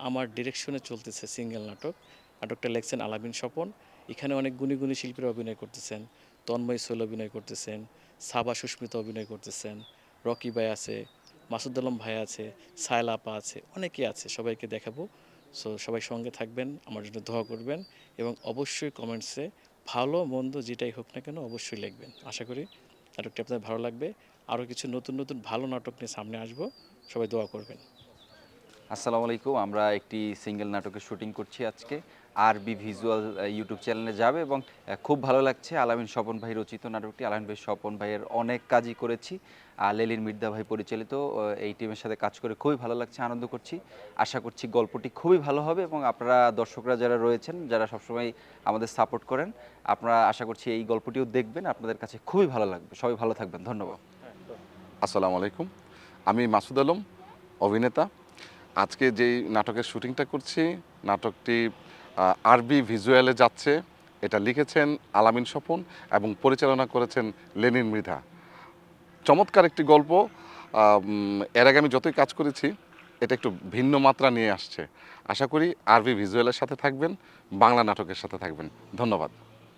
আমার ডিরেকশনে চলতেছে সিঙ্গেল নাটক। নাটকটা লেখছেন আলামিন স্বপন। এখানে অনেক গুণী, গুণী শিল্পীরা অভিনয় করতেছেন। তন্ময় শৈল অভিনয় করতেছেন, সাবা সুস্মিতা অভিনয় করতেছেন, রকি ভাই আছে, মাসুদ আলম ভাই আছে, সায়লা আপা আছে, অনেকেই আছে। সবাইকে দেখাবো। সো সবাই সঙ্গে থাকবেন, আমার জন্য দোয়া করবেন এবং অবশ্যই কমেন্টসে ভালো মন্দ যেটাই হোক না কেন অবশ্যই লিখবেন। আশা করি নাটকটি আপনাদের ভালো লাগবে। আরও কিছু নতুন, নতুন ভালো নাটক নিয়ে সামনে আসবো। সবাই দোয়া করবেন। আসসালামু আলাইকুম। আমরা একটি সিঙ্গেল নাটকের শুটিং করছি আজকে। আরবি ভিজুয়াল ইউটিউব চ্যানেলে যাবে এবং খুব ভালো লাগছে। আলামিন স্বপন ভাই রচিত নাটকটি। আলামিন ভাই স্বপন ভাইয়ের অনেক কাজই করেছি। লেলিন মির্জা ভাই পরিচালিত এই টিমের সাথে কাজ করে খুবই ভালো লাগছে, আনন্দ করছি। আশা করছি গল্পটি খুবই ভালো হবে এবং আপনারা দর্শকরা যারা রয়েছেন, যারা সবসময় আমাদের সাপোর্ট করেন, আপনারা আশা করছি এই গল্পটিও দেখবেন। আপনাদের কাছে খুবই ভালো লাগবে। সবাই ভালো থাকবেন। ধন্যবাদ। আসসালামু আলাইকুম। আমি মাসুদ আলম, অভিনেতা। আজকে যেই নাটকের শুটিংটা করছি, নাটকটি আরবি ভিজুয়ালে যাচ্ছে। এটা লিখেছেন আলামিন স্বপন এবং পরিচালনা করেছেন লেনিন মৃধা। চমৎকার একটি গল্প। এর আগে আমি যতই কাজ করেছি, এটা একটু ভিন্ন মাত্রা নিয়ে আসছে। আশা করি আরবি ভিজুয়ালের সাথে থাকবেন, বাংলা নাটকের সাথে থাকবেন। ধন্যবাদ।